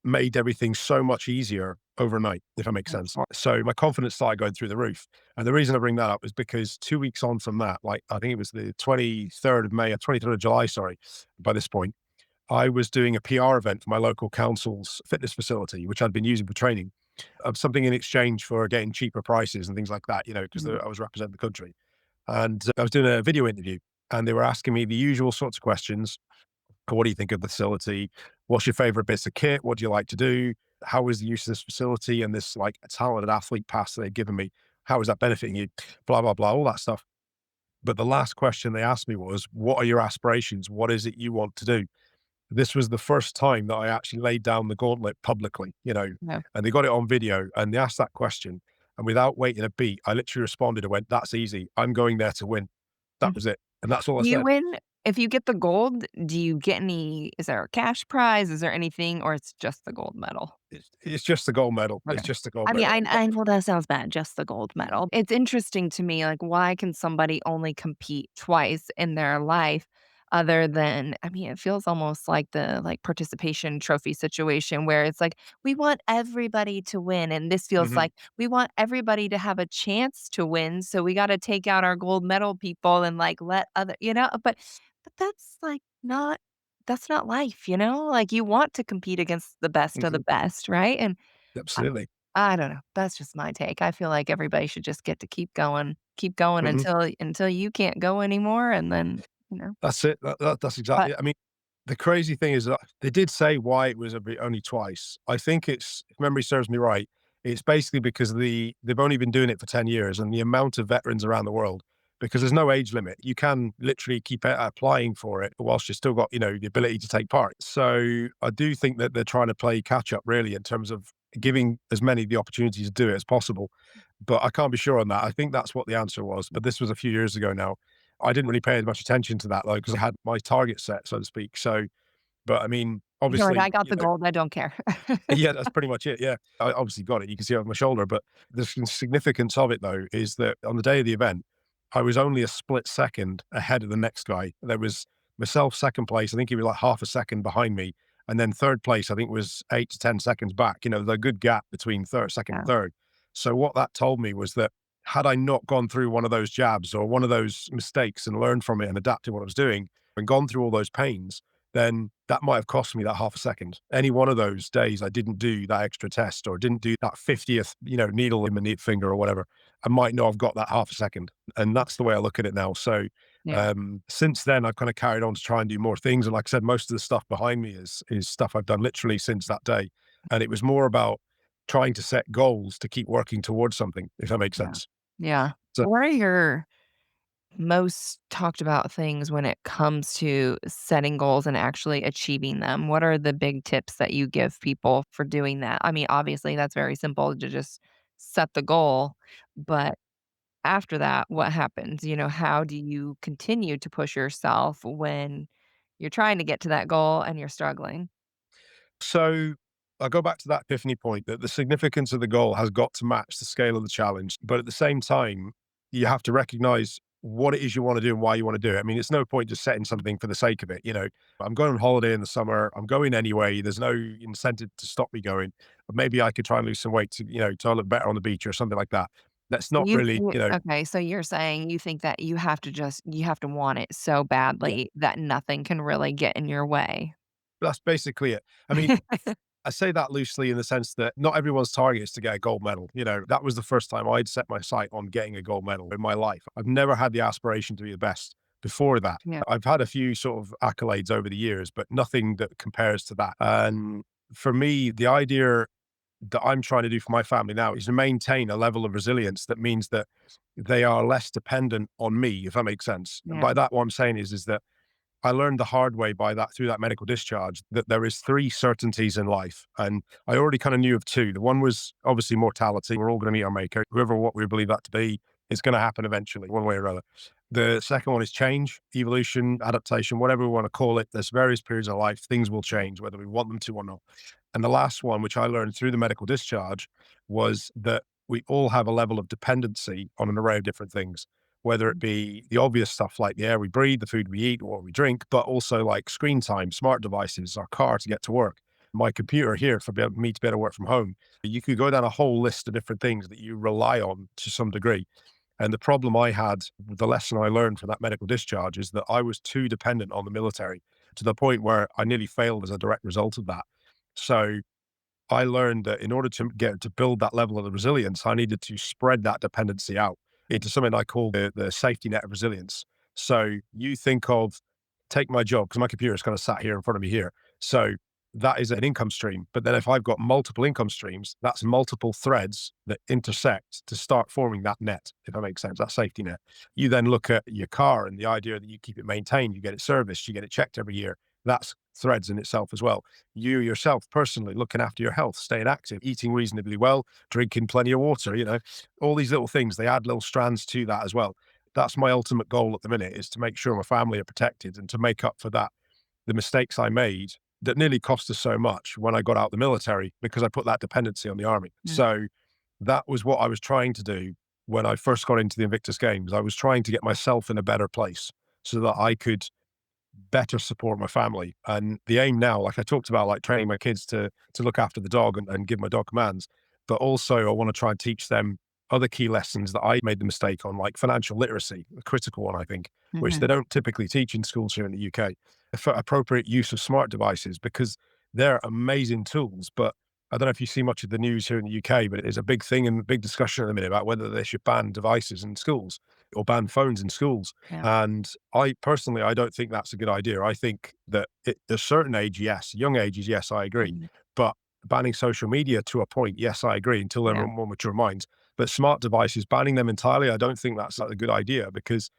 made everything so much easier overnight, if that makes Of sense. course. So my confidence started going through the roof. And the reason I bring that up is because 2 weeks on from that, like I think it was the 23rd of May or 23rd of July, sorry, by this point, I was doing a PR event for my local council's fitness facility, which I'd been using for training, of something in exchange for getting cheaper prices and things like that, because Mhm. I was representing the country. And I was doing a video interview and they were asking me the usual sorts of questions. What do you think of the facility? What's your favorite bits of kit? What do you like to do? How is the use of this facility and this like talented athlete pass that they've given me? How is that benefiting you? Blah, blah, blah, all that stuff. But the last question they asked me was, what are your aspirations? What is it you want to do? This was the first time that I actually laid down the gauntlet publicly, Yeah. and they got it on video and they asked that question. And without waiting a beat, I literally responded and went, that's easy. I'm going there to win. That Mhm. was it. And that's all I Do you said. win if you get the gold, do you get any is there a cash prize? Is there anything or it's just the gold medal? It's just the gold medal. It's Okay. just the gold I mean, medal. I know that sounds bad, just the gold medal. It's interesting to me, like, why can somebody only compete twice in their life other than I mean, it feels almost like the, like, participation trophy situation where it's like, we want everybody to win, and this feels Mhm. like we want everybody to have a chance to win, so we gotta take out our gold medal people and, like, let other but that's, like, not that's not life, you know? Like, you want to compete against the best of the Mhm. best, right? And Absolutely. I don't know. That's just my take. I feel like everybody should just get to keep going Mhm. until you can't go anymore, and then, you know. That's it. That's But exactly it. I mean, the crazy thing is that they did say why it was only twice. I think it's, if memory serves me right, it's basically because they've only been doing it for 10 years and the amount of veterans around the world, because there's no age limit. You can literally keep applying for it whilst you've still got, the ability to take part. So I do think that they're trying to play catch up really in terms of giving as many the opportunities to do it as possible. But I can't be sure on that. I think that's what the answer was. But this was a few years ago now. I didn't really pay as much attention to that though, because I had my target set, so to speak. So, but I mean, You're like, obviously, I got the gold. I don't care. yeah, that's pretty much it. Yeah. I obviously got it. You can see it on my shoulder. But the significance of it, though, is that on the day of the event, I was only a split second ahead of the next guy. There was myself second place. I think he was like half a second behind me. And then third place, I think was 8 to 10 seconds back. The good gap between second and Yeah. third. So what that told me was that had I not gone through one of those jabs or one of those mistakes and learned from it and adapted what I was doing and gone through all those pains, then that might have cost me that half a second. Any one of those days I didn't do that extra test or didn't do that 50th, needle in my finger or whatever, I might not have got that half a second. And that's the way I look at it now. So Yeah. since then, I've kind of carried on to try and do more things. And like I said, most of the stuff behind me is stuff I've done literally since that day. And it was more about trying to set goals to keep working towards something, if that makes Yeah. sense. Yeah. So What are your most talked about things when it comes to setting goals and actually achieving them? What are the big tips that you give people for doing that? I mean, obviously, that's very simple to just set the goal, but after that, what happens? How do you continue to push yourself when you're trying to get to that goal and you're struggling? So I go back to that epiphany point that the significance of the goal has got to match the scale of the challenge. But at the same time, you have to recognize what it is you want to do and why you want to do it. I mean, it's no point just setting something for the sake of it. I'm going on holiday in the summer. I'm going anyway. There's no incentive to stop me going. But maybe I could try and lose some weight to look better on the beach or something like that. That's So not really, okay, so you're saying you think that you have to want it so yeah, badly that nothing can really get in your way. that's basically it. I mean, I say that loosely in the sense that not everyone's target is to get a gold medal. That was the first time I'd set my sight on getting a gold medal in my life. I've never had the aspiration to be the best before that. Yeah. I've had a few sort of accolades over the years, but nothing that compares to that. And for me, the idea that I'm trying to do for my family now is to maintain a level of resilience that means that they are less dependent on me, if that makes sense. And Yeah. by that, what I'm saying is that I learned the hard way through that medical discharge that there is three certainties in life. And I already kind of knew of two. The one was obviously mortality. We're all going to meet our maker. Whoever what we believe that to be, it's going to happen eventually, one way or other. The second one is change, evolution, adaptation, whatever we want to call it. There's various periods of life. Things will change, whether we want them to or not. And the last one, which I learned through the medical discharge, was that we all have a level of dependency on an array of different things, whether it be the obvious stuff like the air we breathe, the food we eat, or what we drink, but also like screen time, smart devices, our car to get to work, my computer here for me to be able to work from home. You could go down a whole list of different things that you rely on to some degree. And the problem I had, the lesson I learned from that medical discharge is that I was too dependent on the military to the point where I nearly failed as a direct result of that. So I learned that in order to build that level of the resilience, I needed to spread that dependency out into something I call the safety net of resilience. So you think of, take my job, because my computer is kind of sat here in front of me here. So that is an income stream. But then if I've got multiple income streams, that's multiple threads that intersect to start forming that net, if that makes sense, that safety net. You then look at your car and the idea that you keep it maintained, you get it serviced, you get it checked every year. That's threads in itself as well. You yourself personally looking after your health, staying active, eating reasonably well, drinking plenty of water, all these little things, they add little strands to that as well. That's my ultimate goal at the minute, is to make sure my family are protected and to make up for that, the mistakes I made that nearly cost us so much when I got out of the military because I put that dependency on the army. Yeah. So that was what I was trying to do when I first got into the Invictus Games. I was trying to get myself in a better place so that I could better support my family. And the aim now, like I talked about, like training my kids to look after the dog and give my dog commands, but also I want to try and teach them other key lessons that I made the mistake on, like financial literacy, a critical one, I think, which they Mhm. don't typically teach in schools here in the UK. For appropriate use of smart devices, because they're amazing tools. But I don't know if you see much of the news here in the UK, but it is a big thing and a big discussion at the minute about whether they should ban devices in schools or ban phones in schools. Yeah. And I personally, I don't think that's a good idea. I think that at a certain age, yes, young ages, yes, I agree. Mhm. But banning social media to a point, yes, I agree, until they're Yeah. more mature minds. But smart devices, banning them entirely, I don't think that's a good idea, because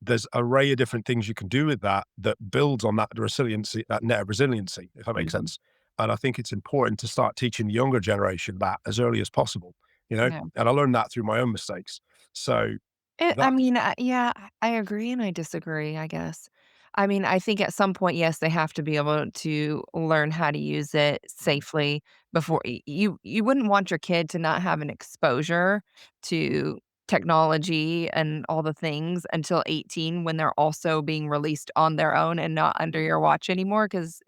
there's an array of different things you can do with that that builds on that resiliency, that net of resiliency, if that makes Mhm. sense. And I think it's important to start teaching the younger generation that as early as possible, you know? Yeah. And I learned that through my own mistakes. So I that, mean, yeah, I agree and I disagree, I guess. I mean, I think at some point, yes, they have to be able to learn how to use it safely before you wouldn't want your kid to not have an exposure to technology and all the things until 18 when they're also being released on their own and not under your watch anymore because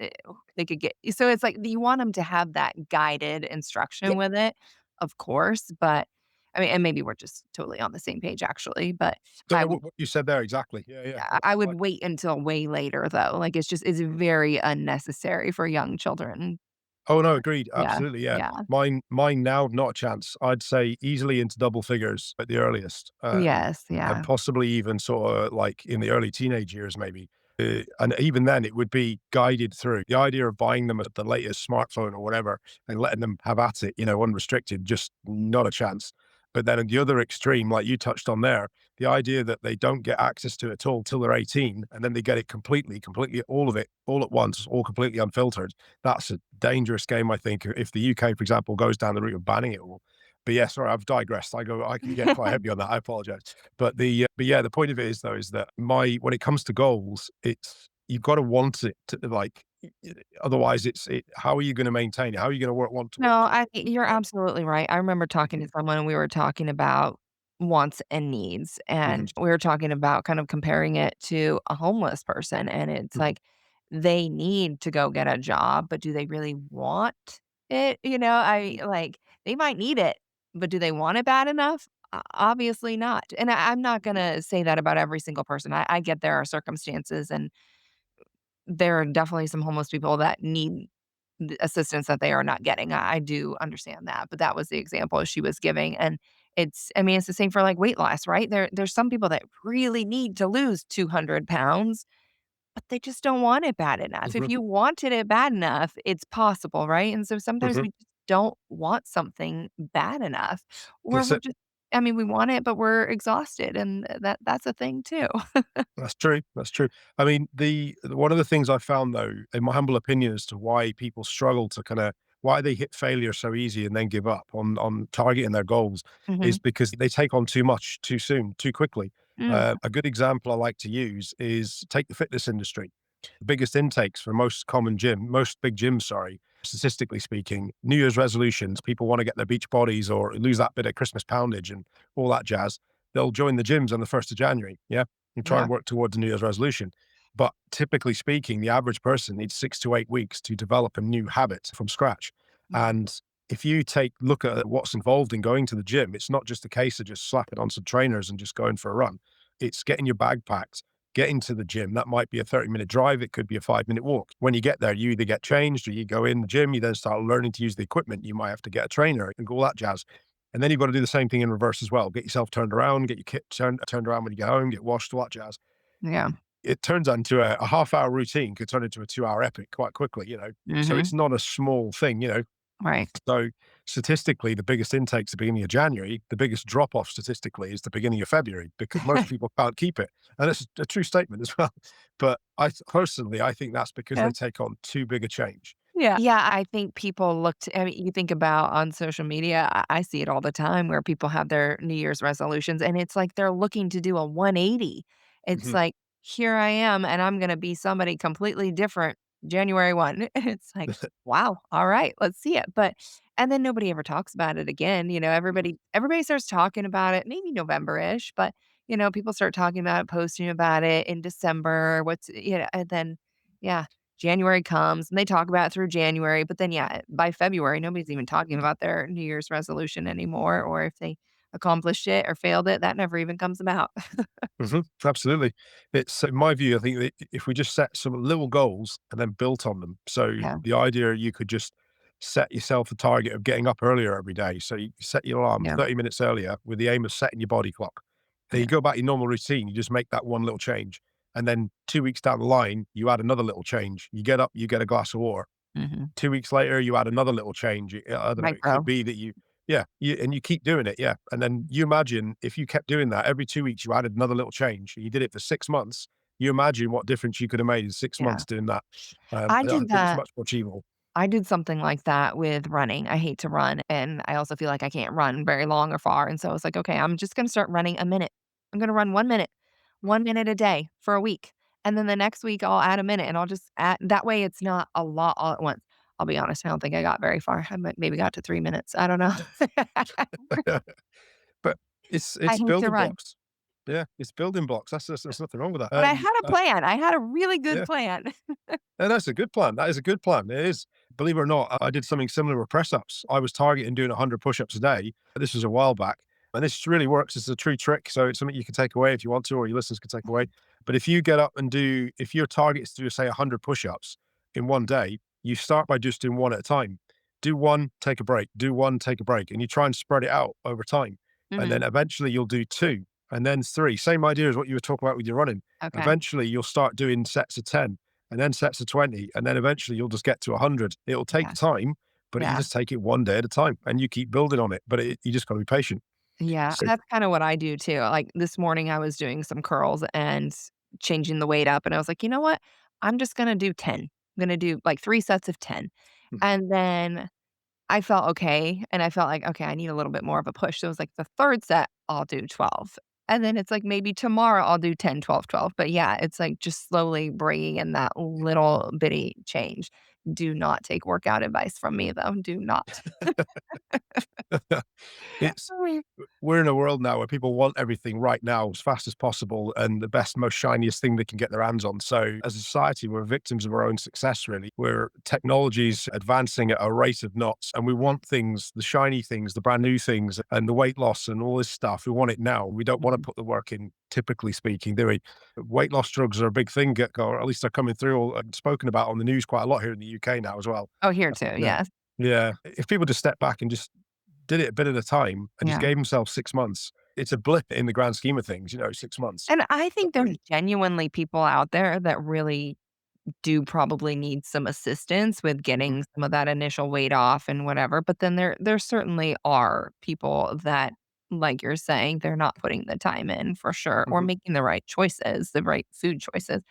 they could get so it's like you want them to have that guided yeah. instruction with it, of course, but I mean, and maybe we're just totally on the same page actually, but So I what you said there, exactly. Yeah, yeah. I would Like, wait until way later though. Like it's very unnecessary for young children. oh no, agreed. Yeah. Absolutely. Yeah. Yeah. Mine now, not a chance. I'd say easily into double figures at the earliest. Yes, And yeah. possibly even sort of like in the early teenage years, maybe. And even then, it would be guided through. The idea of buying them at the latest smartphone or whatever and letting them have at it, unrestricted, just not a chance. But then at the other extreme, like you touched on there, the idea that they don't get access to it at all till they're 18, and then they get it completely, all of it, all at once, all completely unfiltered. That's a dangerous game, I think, if the UK, for example, goes down the route of banning it all. But yeah, sorry, I've digressed. I can get quite heavy on that. I apologize. But yeah, the point of it is though, is that when it comes to goals, it's, you've got to want it to, like, otherwise how are you going to maintain it? How are you going to want No, towards it? you're absolutely right. I remember talking to Mhm, someone and we were talking about wants and needs, mhm, and we were talking about kind of comparing it to a homeless person, and it's mhm, like they need to go get a job, but do they really want it? I like they might need it, but do they want it bad enough? Obviously not. And I'm not gonna say that about every single person. I get there are circumstances and there are definitely some homeless people that need the assistance that they are not getting. I do understand that, but that was the example she was giving, and I mean, it's the same for, like, weight loss, right? There's some people that really need to lose 200 pounds, but they just don't want it bad enough. If mhm, you wanted it bad enough, it's possible, right? And so sometimes mhm. we just don't want something bad enough, or That's we're it. just I mean, we want it, but we're exhausted, and that's a thing too. That's true. That's true. I mean, one of the things I found though, in my humble opinion, as to why people struggle to kind of, why they hit failure so easy and then give up on targeting their goals, is Mhm. because they take on too much too soon, too quickly. Mm, A good example I like to use is take the fitness industry. The biggest intakes for most big gyms, sorry, statistically speaking, New Year's resolutions, people want to get their beach bodies or lose that bit of Christmas poundage and all that jazz. They'll join the gyms on the 1st of January. Yeah. And try yeah. and work towards a New Year's resolution. But typically speaking, the average person needs 6 to 8 weeks to develop a new habit from scratch. Mhm. And if you look at what's involved in going to the gym, it's not just a case of just slapping on some trainers and just going for a run. It's getting your bag packed, getting to the gym. That might be a 30-minute drive. It could be a 5-minute walk. When you get there, you either get changed or you go in the gym, you then start learning to use the equipment. You might have to get a trainer and all that jazz. And then you've got to do the same thing in reverse as well. Get yourself turned around, get your kit turned around when you get home, get washed, all that jazz. Yeah. It turns into a half-hour routine could turn into a 2-hour epic quite quickly. So Mhm. it's not a small thing. Right. So statistically, the biggest intake's the beginning of January. The biggest drop-off statistically is the beginning of February because most people can't keep it. And it's a true statement as well. But personally, I think that's because Yeah. they take on too big a change. Yeah. Yeah, I think people I mean, you think about on social media, I see it all the time where people have their New Year's resolutions and it's like they're looking to do a 180. It's Mhm. like, here I am and I'm gonna be somebody completely different January 1. It's like, wow, all right, let's see it. But and then nobody ever talks about it again. Everybody starts talking about it, maybe November-ish, but people start talking about it, posting about it in December. And then yeah, January comes and they talk about it through January, but then, yeah, by February, nobody's even talking about their New Year's resolution anymore, or if they accomplished it or failed it, that never even comes about. Absolutely. It's in my view, I think that if we just set some little goals and then built on them. So Yeah, the idea you could just set yourself a target of getting up earlier every day. So you set your alarm yeah, 30 minutes earlier with the aim of setting your body clock. Then yeah, you go back your normal routine, you just make that one little change. And then 2 weeks down the line, you add another little change. You get up, you get a glass of water. mhm. 2 weeks later, you add another little change. I don't know. It could Micro. be that Yeah, and you keep doing it, yeah. And then you imagine if you kept doing that every 2 weeks, you added another little change. You did it for 6 months. You imagine what difference you could have made in 6 months Yeah. doing that. I I did think it's that. much more achievable. I did something like that with running. I hate to run, and I also feel like I can't run very long or far, and so I was like, "Okay, I'm just gonna start running a minute. I'm gonna run 1 minute a day for a week, and then the next week I'll add a minute, and I'll just add that way it's not a lot all at once." I'll be honest, I don't think I got very far. I maybe got to 3 minutes. I don't know. But I it's hate to building run, blocks. Yeah, it's building blocks. There's nothing wrong with that. but I had a plan. I had a really good Yeah. plan. And that's a good plan. That is a good plan. It is. Believe it or not, I did something similar with press ups. I was targeting doing 100 push ups a day. This was a while back. And this really works. It's a true trick. So it's something you can take away if you want to, or your listeners can take away. But if you get up and if your target is to do, say, 100 push ups in one day, you start by just doing one at a time. Do one, take a break, do one, take a break. And you try and spread it out over time. And Mhm. then eventually you'll do two and then three. Same idea as what you were talking about with your running. Okay. Eventually you'll start doing sets of 10 and then sets of 20, and then eventually you'll just get to 100. It'll take Yeah. time, but you Yeah. just take it one day at a time and you keep building on it. But you just got to be patient. Yeah, So, that's kinda what I do too. Like, this morning I was doing some curls and changing the weight up, and I was like, "You know what? I'm just gonna do 10. I'm gonna do, like, 3 sets of 10." hmm, And then I felt okay, and I felt like, "Okay, I need a little bit more of a push." So it was like the 3rd set, I'll do 12. And then it's like maybe tomorrow I'll do 10, 12, 12. But yeah, it's like just slowly bringing in that little bitty change. Do not take workout advice from me, though. Do not. it's we're in a world now where people want everything right now as fast as possible and the best, most shiniest thing they can get their hands on. So as a society, we're victims of our own success, really. Where technology's advancing at a rate of knots and we want things, the shiny things, the brand new things and the weight loss and all this stuff. We want it now. We don't want to Mhm. put the work in, typically speaking, do we? Weight loss drugs are a big thing, or at least they're coming through and spoken about on the news quite a lot here in the UK now as well. Oh, here too, Yeah. yes. Yeah. If people just step back and just did it a bit at a time and just Yeah. gave himself 6 months. It's a blip in the grand scheme of things, 6 months. And I think there's genuinely people out there that really do probably need some assistance with Mhm, getting some of that initial weight off and whatever, but then there certainly are people that, like you're saying, they're not putting the time in for sure or mhm. making the right choices, the right food choices.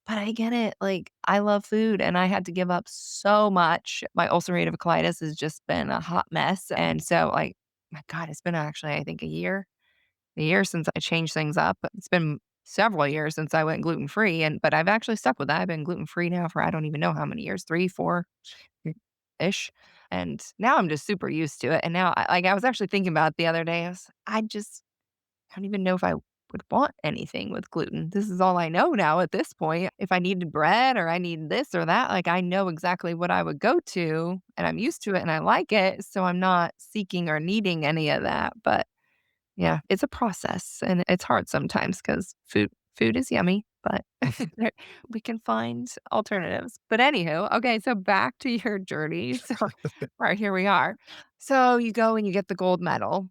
But I get it, like, I love food and I had to give up so much. My ulcerative colitis has just been a hot mess, and so, like, my god, it's been actually, I think, a year since I changed things up. It's been several years since I went gluten free, and but I've actually stuck with that. I've been gluten free now for I don't even know how many years, 3, 4 ish. And now I'm just super used to it. And now, I was actually thinking about it the other day. I don't even know if I would want anything with gluten. This is all I know now at this point. If I needed bread or I need this or that, like I know exactly what I would go to and I'm used to it and I like it. So I'm not seeking or needing any of that. But yeah, it's a process and it's hard sometimes because food is yummy, but there we can find alternatives. But anywho, okay, so back to your journey. So right here we are. So you go and you get the gold medal.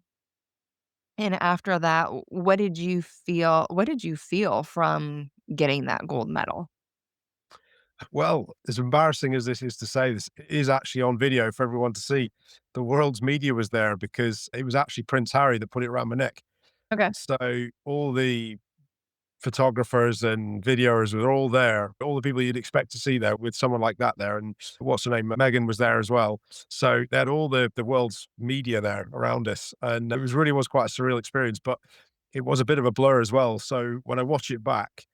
And after that, what did you feel from getting that gold medal? Well, as embarrassing as this is to say, this is actually on video for everyone to see. The world's media was there because it was actually Prince Harry that put it around my neck. Okay. So all the photographers and videoers were all there, all the people you'd expect to see there with someone like that there. And what's her name? Megan was there as well. So they had all the world's media there around us. And it was quite a surreal experience, but it was a bit of a blur as well. So when I watch it back,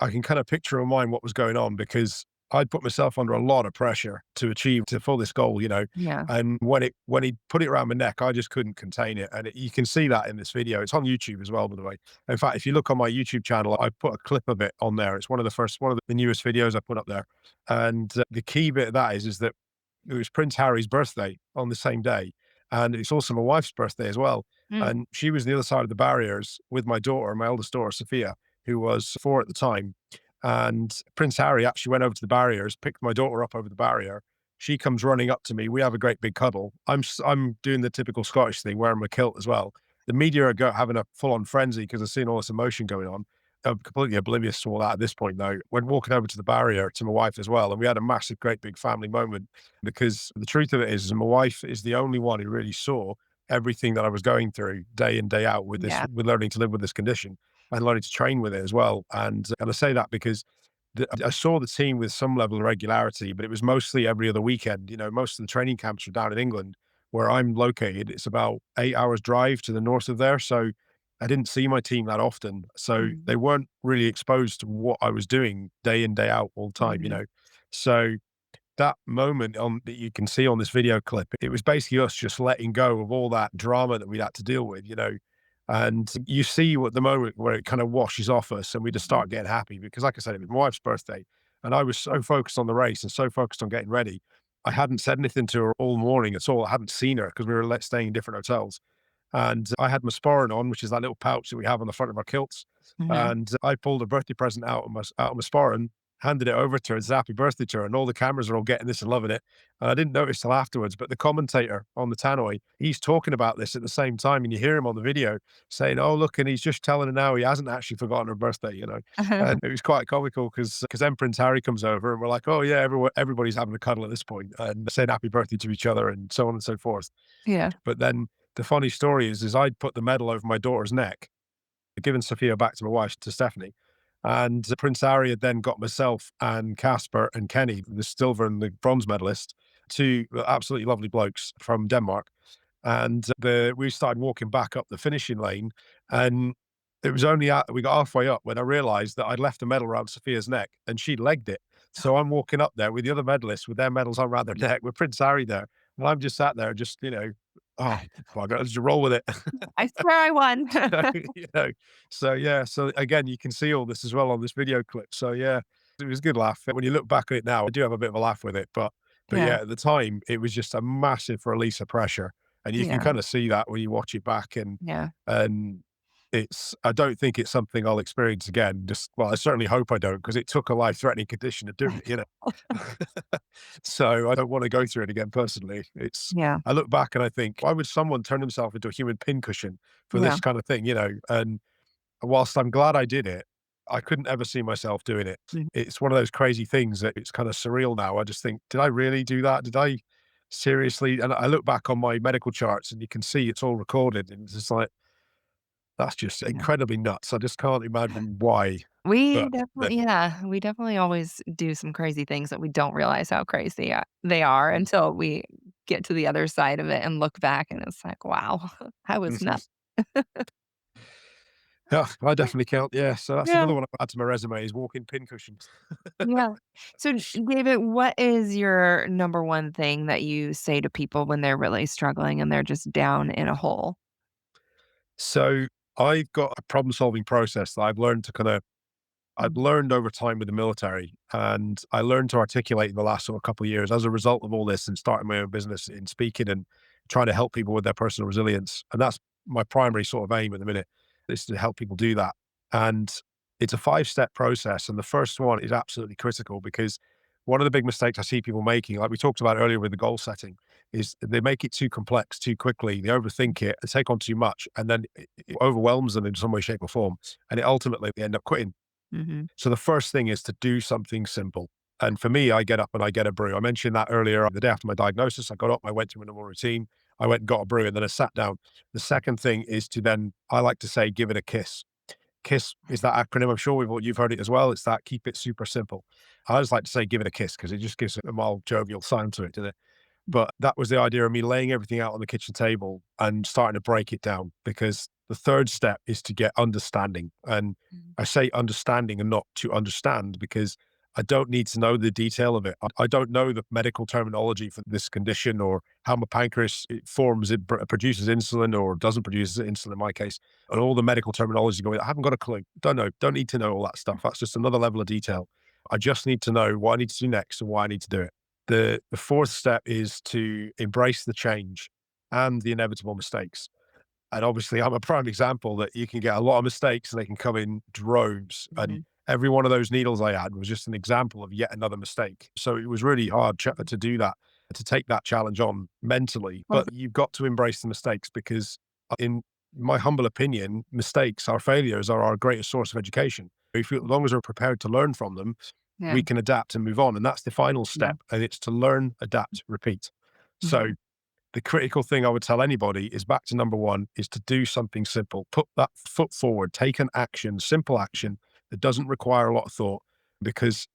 I can kind of picture in mind what was going on because I'd put myself under a lot of pressure to fill this goal. Yeah. And when he put it around my neck, I just couldn't contain it. And you can see that in this video. It's on YouTube as well, by the way. In fact, if you look on my YouTube channel, I put a clip of it on there. It's one of the newest videos I put up there. And the key bit of that is that it was Prince Harry's birthday on the same day. And it's also my wife's birthday as well. Mm, And she was on the other side of the barriers with my daughter, my eldest daughter, Sophia, who was 4 at the time. And Prince Harry actually went over to the barriers, picked my daughter up over the barrier. She comes running up to me. We have a great big cuddle. I'm doing the typical Scottish thing, wearing my kilt as well. The media are having a full on frenzy because they're seeing all this emotion going on. I'm completely oblivious to all that at this point, though. When walking over to the barrier to my wife as well, and we had a massive, great big family moment because the truth of it is my wife is the only one who really saw everything that I was going through day in, day out with this, Yeah. with learning to live with this condition and learning to train with it as well. And I say that because I saw the team with some level of regularity, but it was mostly every other weekend. You know, most of the training camps were down in England where I'm located. It's about 8 hours drive to the north of there. So I didn't see my team that often. So Mhm. they weren't really exposed to what I was doing day in, day out all the time, you Mhm. know. So that moment that you can see on this video clip, it was basically us just letting go of all that drama that we'd had to deal with, you know. And you see what the moment where it kind of washes off us and we just Mhm. start getting happy because, like I said, it was my wife's birthday and I was so focused on the race and so focused on getting ready. I hadn't said anything to her all morning at all. I hadn't seen her because we were staying in different hotels. And I had my sporran on, which is that little pouch that we have on the front of our kilts. Mhm. And I pulled a birthday present out of my sporran, handed it over to her, and said happy birthday to her. And all the cameras are all getting this and loving it. And I didn't notice till afterwards, but the commentator on the tannoy, he's talking about this at the same time. And you hear him on the video saying, "Oh, look, and he's just telling her now he hasn't actually forgotten her birthday," you know. And it was quite comical because then Prince Harry comes over and we're like, "Oh yeah, everybody's having a cuddle at this point and saying happy birthday to each other and so on and so forth." Yeah. But then the funny story is I'd put the medal over my daughter's neck, given Sophia back to my wife, to Stephanie. And Prince Harry had then got myself and Casper and Kenny, the silver and the bronze medalist, two absolutely lovely blokes from Denmark. And we started walking back up the finishing lane. And it was only we got halfway up when I realized that I'd left the medal around Sophia's neck and she'd legged it. So I'm walking up there with the other medalists with their medals on around their neck with Prince Harry there. And I'm just sat there, just, you know, oh, I got to roll with it. I swear I won. So, you know, so yeah, so again, you can see all this as well on this video clip. So yeah, it was a good laugh. When you look back at it now, I do have a bit of a laugh with it, but Yeah. yeah, at the time, it was just a massive release of pressure, and you can Yeah. kind of see that when you watch it back, Yeah. and I don't think it's something I'll experience again. Just well, I certainly hope I don't, because it took a life-threatening condition to do it, you know. So I don't want to go through it again personally. Yeah. I look back and I think, why would someone turn himself into a human pincushion for Yeah. this kind of thing, you know? And whilst I'm glad I did it, I couldn't ever see myself doing it. Mhm. It's one of those crazy things that it's kind of surreal now. I just think, did I really do that? Did I seriously? And I look back on my medical charts and you can see it's all recorded. And it's just like, that's just Yeah. incredibly nuts. I just can't imagine why. We But definitely yeah, we definitely always do some crazy things that we don't realize how crazy, they are until we get to the other side of it and look back, and it's like, "Wow, I was mhm. nuts." Yeah, I definitely count. Yeah. So that's Yeah, another one I've add to my resume is walking pincushions. yeah. So, David, what is your number one thing that you say to people when they're really struggling and they're just down in a hole? So I've got a problem solving process that I've Mm, learned over time with the military, and I learned to articulate in the last sort of couple of years as a result of all this and starting my own business in speaking and trying to help people with their personal resilience. And that's my primary sort of aim at the minute, is to help people do that. And it's a 5-step process. And the first one is absolutely critical because one of the big mistakes I see people making, like we talked about earlier with the goal setting, is they make it too complex too quickly. They overthink it and take on too much, and then it overwhelms them in some way, shape, or form. And it ultimately they end up quitting. mhm, So the first thing is to do something simple. And for me, I get up and I get a brew. I mentioned that earlier. The day after my diagnosis, I got up, I went through a normal routine. I went and got a brew and then I sat down. The second thing is to then, I like to say, give it a kiss. KISS is that acronym. I'm sure you've heard it as well. It's that keep it super simple. I just like to say, give it a kiss because it just gives a mild, jovial sound to it, doesn't it? But that was the idea of me laying everything out on the kitchen table and starting to break it down because the third step is to get understanding. And mhm, I say understanding and not to understand because I don't need to know the detail of it. I don't know the medical terminology for this condition or how my pancreas produces insulin or doesn't produce insulin in my case, and all the medical terminology going. I haven't got a clue. Don't know. Don't need to know all that stuff. That's just another level of detail. I just need to know what I need to do next and why I need to do it. The fourth step is to embrace the change and the inevitable mistakes. And obviously, I'm a prime example that you can get a lot of mistakes and they can come in droves. And mhm. every one of those needles I had was just an example of yet another mistake. So it was really hard to do that, to take that challenge on mentally. Was But you've got to embrace the mistakes because, in my humble opinion, mistakes, our failures are our greatest source of education. As long as we're prepared to learn from them, Yeah, we can adapt and move on. And that's the final yeah, step. And it's to learn, adapt, repeat. So mhm, the critical thing I would tell anybody is back to number one, is to do something simple. Put that foot forward, take an action, simple action that doesn't require a lot of thought, because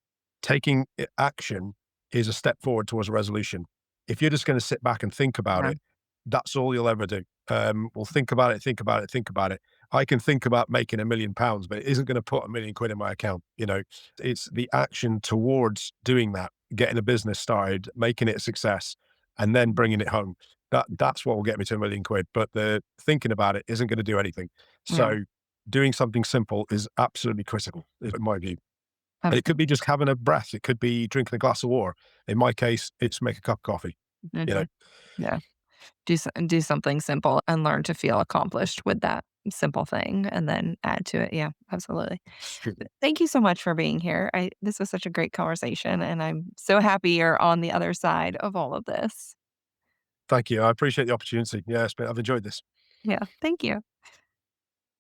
taking action is a step forward towards a resolution. If you're just going to sit back and think about Yeah. it, that's all you'll ever do. Well, think about it, think about it, think about it. I can think about making £1 million, but it isn't going to put £1 million in my account. It's the action towards doing that, getting a business started, making it a success, and then bringing it home. That's what will get me to £1 million. But the thinking about it isn't going to do anything. Yeah. So doing something simple is absolutely critical, in my view. And it could be Absolutely. just having a breath. It could be drinking a glass of water. In my case, it's make a cup of coffee. You know, Mhm. Yeah. Do something simple and learn to feel accomplished with that simple thing and then add to it. Yeah, absolutely. Thank you so much for being here. This was such a great conversation, and I'm so happy you're on the other side of all of this. Thank you. I appreciate the opportunity. Yeah, I've enjoyed this. Yeah, thank you.